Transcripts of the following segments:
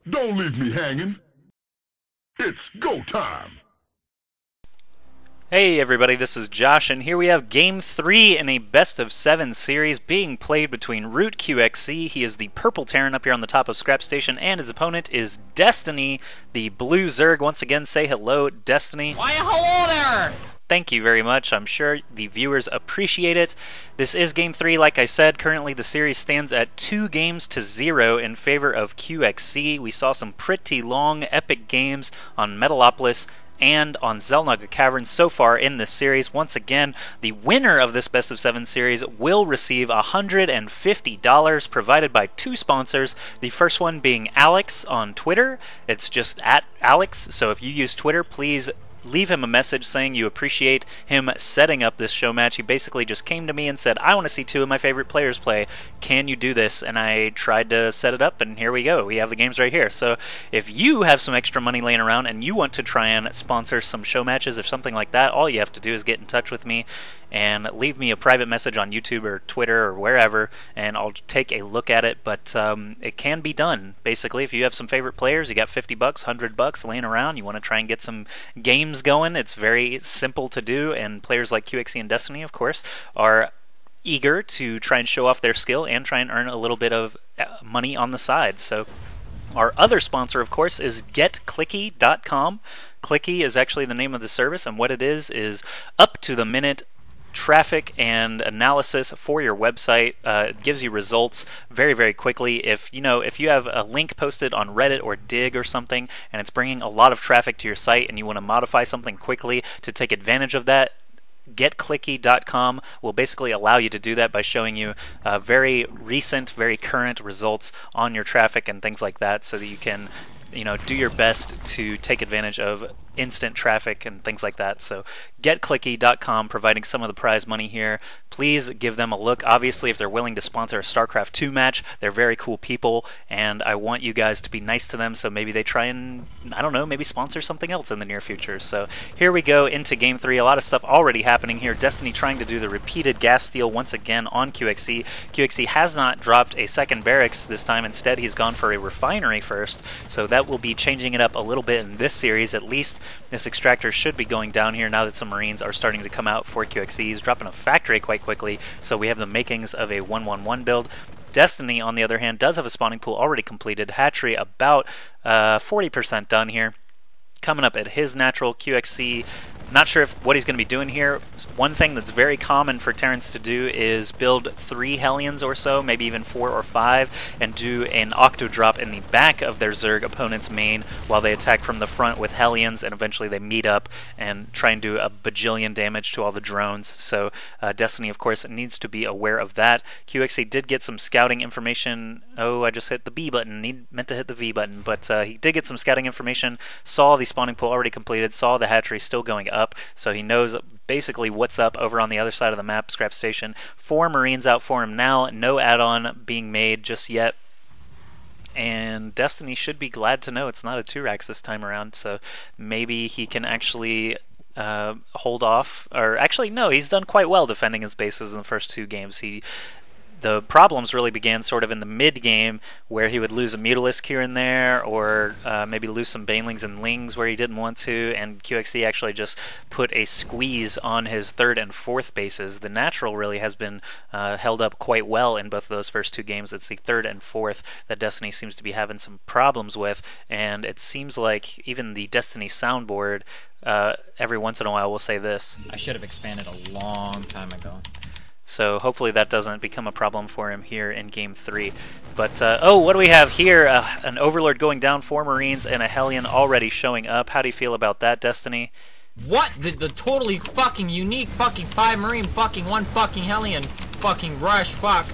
Don't leave me hanging. It's go time. Hey everybody, this is Josh, and here we have Game 3 in a best-of-7 series being played between Root QXC. He is the purple Terran up here on the top of Scrap Station, and his opponent is Destiny, the blue Zerg. Once again, say hello, Destiny. Why, hello there! Thank you very much. I'm sure the viewers appreciate it. This is Game 3, like I said. Currently, the series stands at 2-0 in favor of QXC. We saw some pretty long, epic games on Metalopolis and on Xel'Naga Caverns so far in this series. Once again, the winner of this Best of 7 series will receive $150 provided by two sponsors. The first one being Alex on Twitter. It's just @Alex, so if you use Twitter, please leave him a message saying you appreciate him setting up this show match. He basically just came to me and said, I want to see two of my favorite players play. Can you do this? And I tried to set it up, and here we go. We have the games right here. So if you have some extra money laying around and you want to try and sponsor some show matches or something like that, all you have to do is get in touch with me and leave me a private message on YouTube or Twitter or wherever, and I'll take a look at it. But it can be done. Basically, if you have some favorite players, you got $50, $100 laying around, you want to try and get some games going, it's very simple to do, and players like QXC and Destiny, of course, are eager to try and show off their skill and try and earn a little bit of money on the side. So our other sponsor, of course, is getclicky.com. Clicky is actually the name of the service, and what it is up-to-the-minute traffic and analysis for your website. It gives you results very, very quickly. If you have a link posted on Reddit or Dig or something, and it's bringing a lot of traffic to your site, and you want to modify something quickly to take advantage of that, getclicky.com will basically allow you to do that by showing you very recent, very current results on your traffic and things like that, so that you can do your best to take advantage of instant traffic and things like that. So getclicky.com providing some of the prize money here. Please give them a look. Obviously, if they're willing to sponsor a StarCraft 2 match, they're very cool people, and I want you guys to be nice to them, so maybe they try and, I don't know, maybe sponsor something else in the near future. So here we go into Game 3. A lot of stuff already happening here. Destiny trying to do the repeated gas steal once again on QXC. QXC has not dropped a second barracks this time. Instead, he's gone for a refinery first, so that will be changing it up a little bit in this series. At least this extractor should be going down here now that some Marines are starting to come out for QXC. He's dropping a factory quite quickly, so we have the makings of a 1-1-1 build. Destiny, on the other hand, does have a spawning pool already completed. Hatchery about 40% done here. Coming up at his natural. QXC, not sure what he's going to be doing here. One thing that's very common for Terrans to do is build 3 Hellions or so, maybe even 4 or 5, and do an Octo drop in the back of their Zerg opponent's main while they attack from the front with Hellions, and eventually they meet up and try and do a bajillion damage to all the drones. So Destiny, of course, needs to be aware of that. QXC did get some scouting information. Oh, I just hit the B button. He meant to hit the V button, but he did get some scouting information, saw the spawning pool already completed, saw the hatchery still going up, so he knows basically what's up over on the other side of the map, Scrap Station. 4 Marines out for him now, no add-on being made just yet. And Destiny should be glad to know it's not a 2-racks this time around, so maybe he can actually hold off. Or actually, no, he's done quite well defending his bases in the first 2 games. The problems really began sort of in the mid-game, where he would lose a Mutalisk here and there, or maybe lose some Banelings and Lings where he didn't want to, and QXC actually just put a squeeze on his 3rd and 4th bases. The natural really has been held up quite well in both of those first 2 games. It's the 3rd and 4th that Destiny seems to be having some problems with, and it seems like even the Destiny soundboard every once in a while will say this. I should have expanded a long time ago. So hopefully that doesn't become a problem for him here in Game 3. But, oh, what do we have here? An Overlord going down, 4 Marines, and a Hellion already showing up. How do you feel about that, Destiny? What? The totally fucking unique fucking 5 Marine fucking 1 fucking Hellion fucking rush fuck.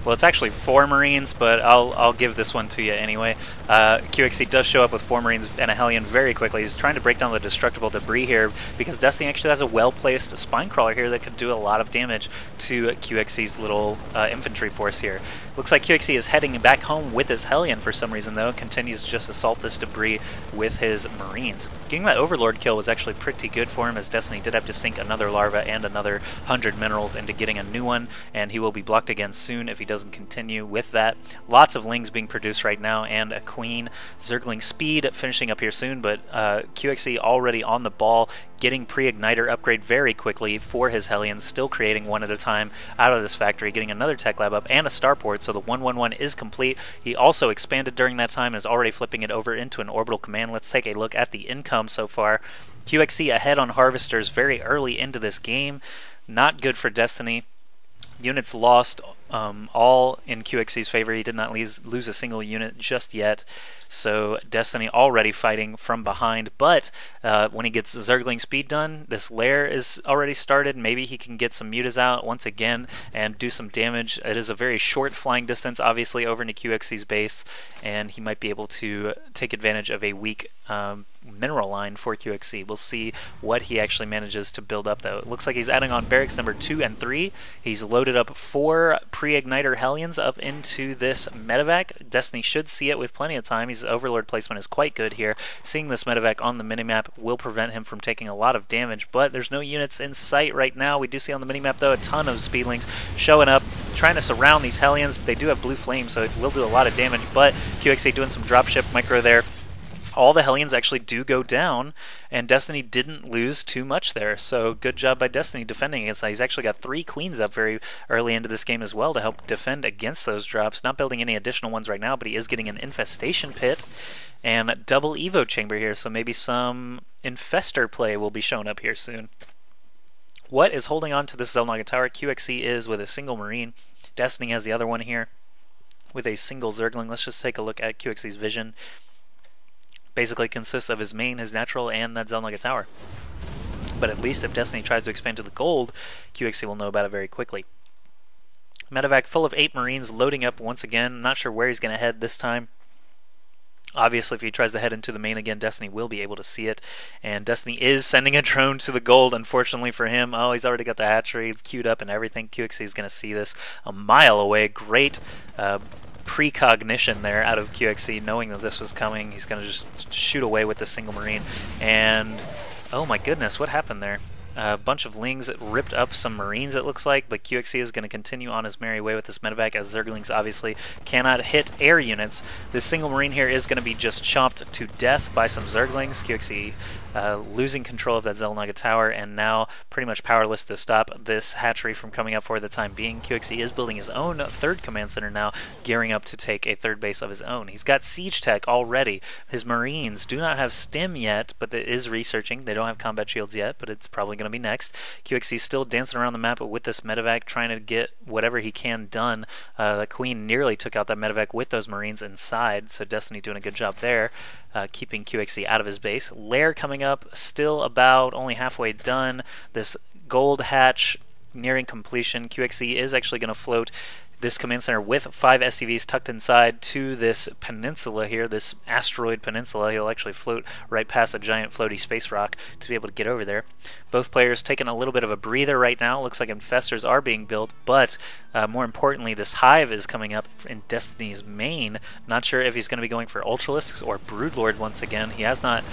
Well, it's actually 4 Marines, but I'll give this one to you anyway. QXC does show up with 4 Marines and a Hellion very quickly. He's trying to break down the destructible debris here because Destiny actually has a well-placed Spine Crawler here that could do a lot of damage to QXC's little infantry force here. Looks like QXE is heading back home with his Hellion for some reason, though. Continues to just assault this debris with his Marines. Getting that Overlord kill was actually pretty good for him, as Destiny did have to sink another larva and another 100 minerals into getting a new one, and he will be blocked again soon if he doesn't continue with that. Lots of Lings being produced right now, and a Queen. Zergling speed finishing up here soon, but QXE already on the ball, getting pre-igniter upgrade very quickly for his Hellions, still creating one at a time out of this factory, getting another tech lab up and a starport, so the 111 is complete. He also expanded during that time and is already flipping it over into an orbital command. Let's take a look at the income so far. QXE ahead on harvesters very early into this game. Not good for Destiny. Units lost all in QXE's favor. He did not lose a single unit just yet. So Destiny already fighting from behind, but when he gets Zergling speed done, this lair is already started. Maybe he can get some mutas out once again and do some damage. It is a very short flying distance, obviously, over into QXE's base, and he might be able to take advantage of a weak mineral line for QXE. We'll see what he actually manages to build up, though. It looks like he's adding on barracks number 2 and 3. He's loaded up 4 pre-igniter Hellions up into this medevac. Destiny should see it with plenty of time. His Overlord placement is quite good here. Seeing this medevac on the minimap will prevent him from taking a lot of damage, but there's no units in sight right now. We do see on the minimap, though, a ton of speedlings showing up, trying to surround these Hellions. They do have blue flame, so it will do a lot of damage, but QXE doing some dropship micro there. All the Hellions actually do go down, and Destiny didn't lose too much there, so good job by Destiny defending against that. He's actually got 3 Queens up very early into this game as well to help defend against those drops. Not building any additional ones right now, but he is getting an Infestation Pit and double Evo Chamber here, so maybe some Infestor play will be shown up here soon. What is holding on to this Xel'Naga Tower? QXE is with a single Marine. Destiny has the other one here with a single Zergling. Let's just take a look at QXE's vision. Basically consists of his main, his natural, and that Xel'Naga Tower. But at least if Destiny tries to expand to the gold, QXE will know about it very quickly. Medevac full of 8 Marines loading up once again. Not sure where he's going to head this time. Obviously, if he tries to head into the main again, Destiny will be able to see it. And Destiny is sending a drone to the gold, unfortunately for him. Oh, he's already got the hatchery queued up and everything. QXE is going to see this a mile away. Great precognition there out of QXE, knowing that this was coming. He's going to just shoot away with the single Marine. And, oh my goodness, what happened there? A bunch of Lings ripped up some Marines, it looks like, but QXE is going to continue on his merry way with this medevac, as Zerglings obviously cannot hit air units. This single Marine here is going to be just chomped to death by some Zerglings. QXE losing control of that Xel'Naga Tower, and now pretty much powerless to stop this hatchery from coming up for the time being. QXE is building his own 3rd command center now, gearing up to take a 3rd base of his own. He's got siege tech already. His Marines do not have stim yet, but it is researching. They don't have combat shields yet, but it's probably going to be next. QXE is still dancing around the map with this medevac, trying to get whatever he can done. The Queen nearly took out that medevac with those Marines inside, so Destiny doing a good job there, keeping QXE out of his base. Lair coming up, still about only halfway done. This gold hatch nearing completion. QXE is actually going to float this command center with 5 SCVs tucked inside to this peninsula here, this asteroid peninsula. He'll actually float right past a giant floaty space rock to be able to get over there. Both players taking a little bit of a breather right now. Looks like infestors are being built, but more importantly, this hive is coming up in Destiny's main. Not sure if he's going to be going for Ultralisks or Broodlord once again. He has not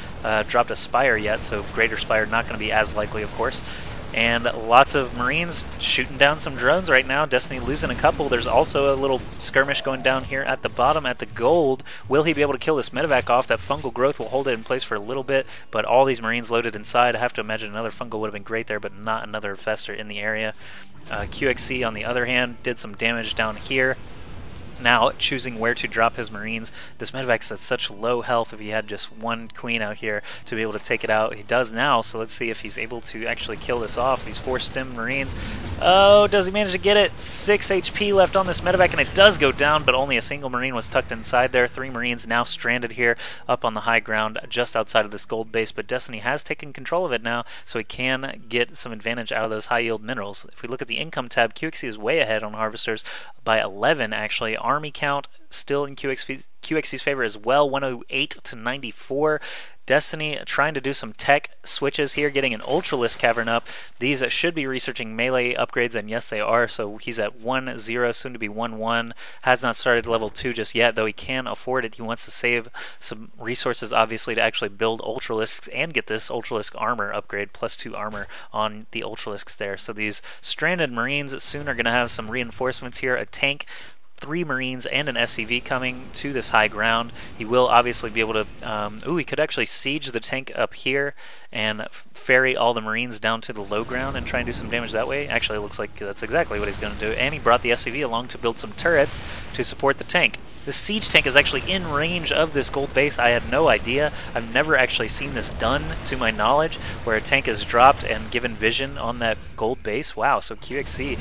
dropped a Spire yet, so Greater Spire not going to be as likely, of course. And lots of Marines shooting down some drones right now. Destiny losing a couple. There's also a little skirmish going down here at the bottom at the gold. Will he be able to kill this medevac off? That fungal growth will hold it in place for a little bit, but all these Marines loaded inside. I have to imagine another fungal would have been great there, but not another infestor in the area. QXE, on the other hand, did some damage down here. Now choosing where to drop his Marines. This medevac's at such low health. If he had just 1 Queen out here to be able to take it out, he does now, so let's see if he's able to actually kill this off. These 4 stim Marines. Oh, does he manage to get it? 6 HP left on this medevac, and it does go down, but only a single Marine was tucked inside there. 3 Marines now stranded here up on the high ground just outside of this gold base, but Destiny has taken control of it now, so he can get some advantage out of those high yield minerals. If we look at the income tab, QXE is way ahead on harvesters by 11 actually army count still in QXC's favor as well, 108 to 94. Destiny trying to do some tech switches here, getting an Ultralisk Cavern up. These should be researching melee upgrades, and yes they are, so he's at 1-0, soon to be 1-1. Has not started level 2 just yet, though he can afford it. He wants to save some resources, obviously, to actually build Ultralisks and get this Ultralisk armor upgrade, +2 armor on the Ultralisks there. So these stranded Marines soon are going to have some reinforcements here, a tank, 3 Marines and an SCV coming to this high ground. He will obviously be able to, he could actually siege the tank up here and ferry all the Marines down to the low ground and try and do some damage that way. Actually, it looks like that's exactly what he's going to do. And he brought the SCV along to build some turrets to support the tank. The siege tank is actually in range of this gold base. I had no idea. I've never actually seen this done, to my knowledge, where a tank is dropped and given vision on that gold base. Wow, so QXC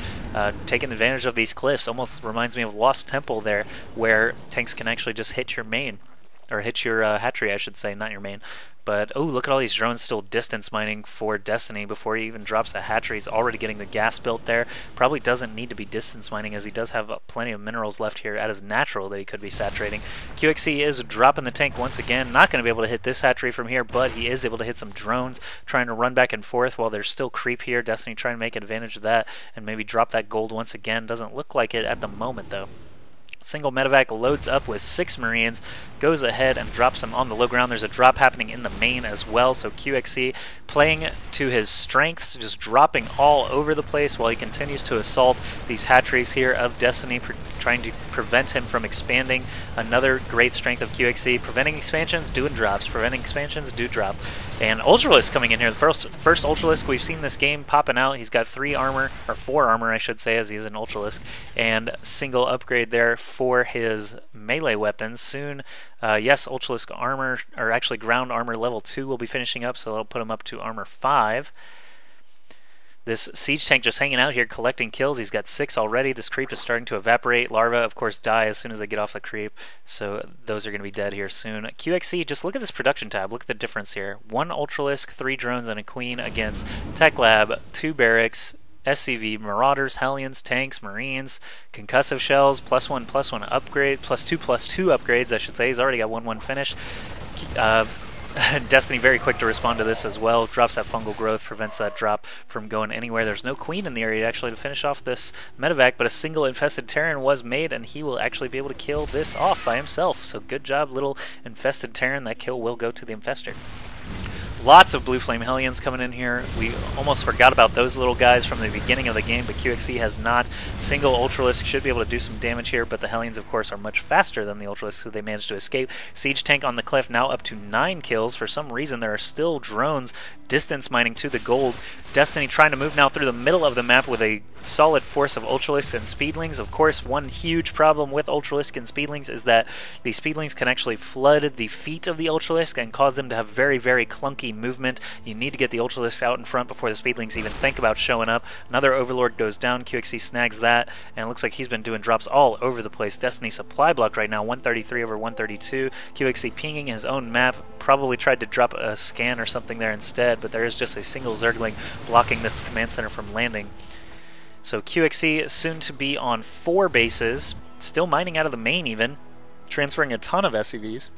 taking advantage of these cliffs. Almost reminds me of Lost Temple there, where tanks can actually just hit your main, or hit your hatchery, I should say, not your main. But, oh, look at all these drones still distance mining for Destiny before he even drops a hatchery. He's already getting the gas built there. Probably doesn't need to be distance mining, as he does have plenty of minerals left here at his natural that he could be saturating. QXC is dropping the tank once again. Not going to be able to hit this hatchery from here, but he is able to hit some drones, trying to run back and forth while there's still creep here. Destiny trying to make advantage of that and maybe drop that gold once again. Doesn't look like it at the moment, though. Single medevac loads up with 6 Marines, goes ahead and drops them on the low ground. There's a drop happening in the main as well, so QXC playing to his strengths, just dropping all over the place while he continues to assault these hatcheries here of Destiny, trying to prevent him from expanding. Another great strength of QXC, preventing expansions, doing drops, preventing expansions, do drop. And Ultralisk coming in here, the first Ultralisk we've seen this game popping out. He's got 3 armor, or 4 armor I should say, as he's an Ultralisk, and single upgrade there for his melee weapons. Soon, yes, Ultralisk armor, or actually ground armor level 2 will be finishing up, so that'll put him up to armor 5. This siege tank just hanging out here collecting kills. He's got 6 already. This creep is starting to evaporate. Larvae, of course, die as soon as they get off the creep, so those are going to be dead here soon. QXC, just look at this production tab. Look at the difference here. 1 Ultralisk, 3 drones, and a queen against Tech Lab, 2 barracks, SCV, Marauders, Hellions, tanks, Marines, concussive shells, +1/+1 upgrade, +2/+2 upgrades, I should say. He's already got 1/1 finish. Destiny very quick to respond to this as well. Drops that fungal growth, prevents that drop from going anywhere. There's no queen in the area actually to finish off this medevac, but a single infested Terran was made, and he will actually be able to kill this off by himself. So good job, little infested Terran. That kill will go to the infester. Lots of Blue Flame Hellions coming in here. We almost forgot about those little guys from the beginning of the game, but QXC has not. Single Ultralisk should be able to do some damage here, but the Hellions, of course, are much faster than the Ultralisk, so they managed to escape. Siege Tank on the cliff now up to 9 kills. For some reason, there are still drones distance mining to the gold. Destiny trying to move now through the middle of the map with a solid force of Ultralisks and Speedlings. Of course, one huge problem with Ultralisk and Speedlings is that the Speedlings can actually flood the feet of the Ultralisk and cause them to have very, very clunky movement. You need to get the Ultralisks out in front before the Speedlings even think about showing up. Another Overlord goes down. QXC snags that, and it looks like he's been doing drops all over the place. Destiny supply blocked right now, 133 over 132. QXC pinging his own map. Probably tried to drop a scan or something there instead, but there is just a single Zergling blocking this command center from landing. So QXC soon to be on 4 bases, still mining out of the main even, transferring a ton of SCVs.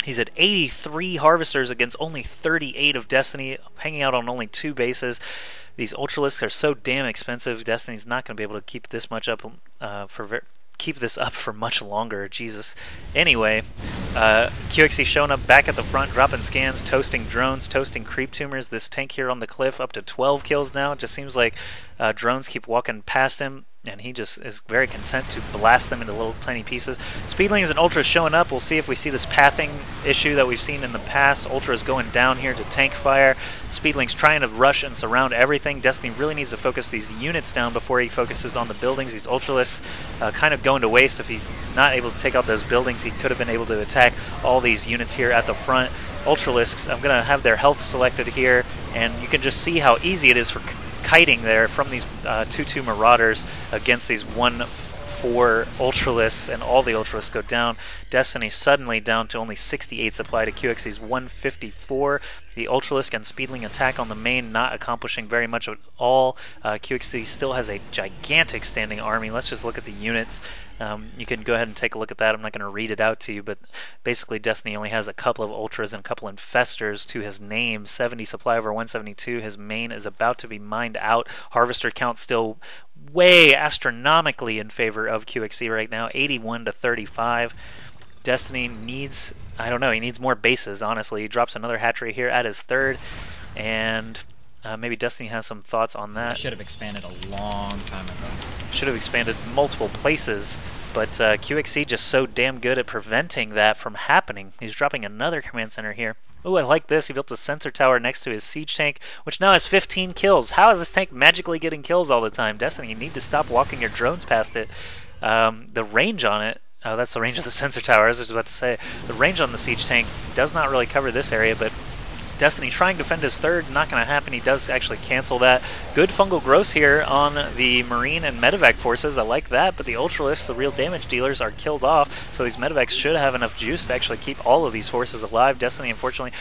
He's at 83 harvesters against only 38 of Destiny, hanging out on only 2 bases. These Ultralisks are so damn expensive. Destiny's not going to be able to keep this much up keep this up for much longer. Jesus. Anyway, QXC showing up back at the front, dropping scans, toasting drones, toasting creep tumors. This tank here on the cliff up to 12 kills now. It just seems like drones keep walking past him, and he just is very content to blast them into little tiny pieces. Speedlings and Ultras showing up. We'll see if we see this pathing issue that we've seen in the past. Ultras going down here to tank fire. Speedlings trying to rush and surround everything. Destiny really needs to focus these units down before he focuses on the buildings. These Ultralisks kind of going to waste. If he's not able to take out those buildings, he could have been able to attack all these units here at the front. Ultralisks, I'm going to have their health selected here, and you can just see how easy it is for kiting there from these 2-2 Marauders against these 1-4 4 Ultralisks, and all the Ultralisks go down. Destiny suddenly down to only 68 supply to QXC's 154. The Ultralisk and Speedling attack on the main not accomplishing very much at all. QXC still has a gigantic standing army. Let's just look at the units. You can go ahead and take a look at that. I'm not going to read it out to you, but basically Destiny only has a couple of Ultras and a couple Infestors to his name. 70 supply over 172. His main is about to be mined out. Harvester count still way astronomically in favor of QXC right now, 81 to 35. Destiny needs, I don't know, he needs more bases, honestly. He drops another hatchery here at his 3rd, and maybe Destiny has some thoughts on that. I should have expanded a long time ago. Should have expanded multiple places, but QXC just so damn good at preventing that from happening. He's dropping another command center here. Ooh, I like this. He built a sensor tower next to his siege tank, which now has 15 kills. How is this tank magically getting kills all the time? Destiny, you need to stop walking your drones past it. The range on it, oh, that's the range of the sensor tower, I was just about to say. The range on the siege tank does not really cover this area, but Destiny trying to defend his 3rd, not going to happen. He does actually cancel that. Good fungal growth here on the Marine and Medevac forces. I like that, but the Ultralisks, the real damage dealers, are killed off, so these Medevacs should have enough juice to actually keep all of these forces alive. Destiny, unfortunately,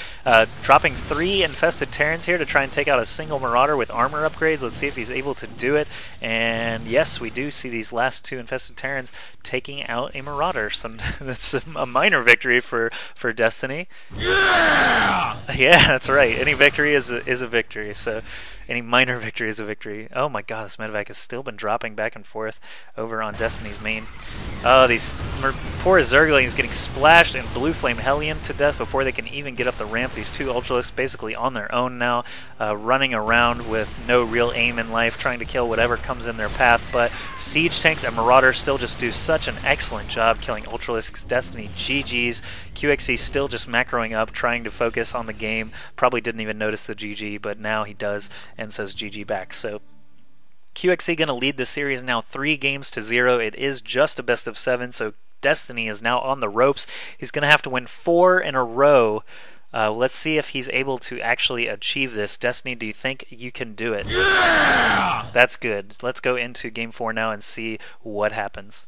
dropping 3 infested Terrans here to try and take out a single Marauder with armor upgrades. Let's see if he's able to do it. And yes, we do see these last 2 infested Terrans taking out a Marauder. So that's a minor victory for Destiny. Yeah! Yeah, that's right. Any victory is a victory. So any minor victory is a victory. Oh my god, this Medevac has still been dropping back and forth over on Destiny's main. Oh, these poor Zerglings getting splashed in Blue Flame Hellion to death before they can even get up the ramp. These 2 Ultralisks basically on their own now, running around with no real aim in life, trying to kill whatever comes in their path. But Siege Tanks and Marauders still just do such an excellent job killing Ultralisks. Destiny GG's. QXC still just macroing up, trying to focus on the game. Probably didn't even notice the GG, but now he does and says GG back. So QXC going to lead the series now 3 games to 0. It is just a best of 7, so Destiny is now on the ropes. He's going to have to win 4 in a row. Let's see if he's able to actually achieve this. Destiny, do you think you can do it? Yeah! That's good. Let's go into game 4 now and see what happens.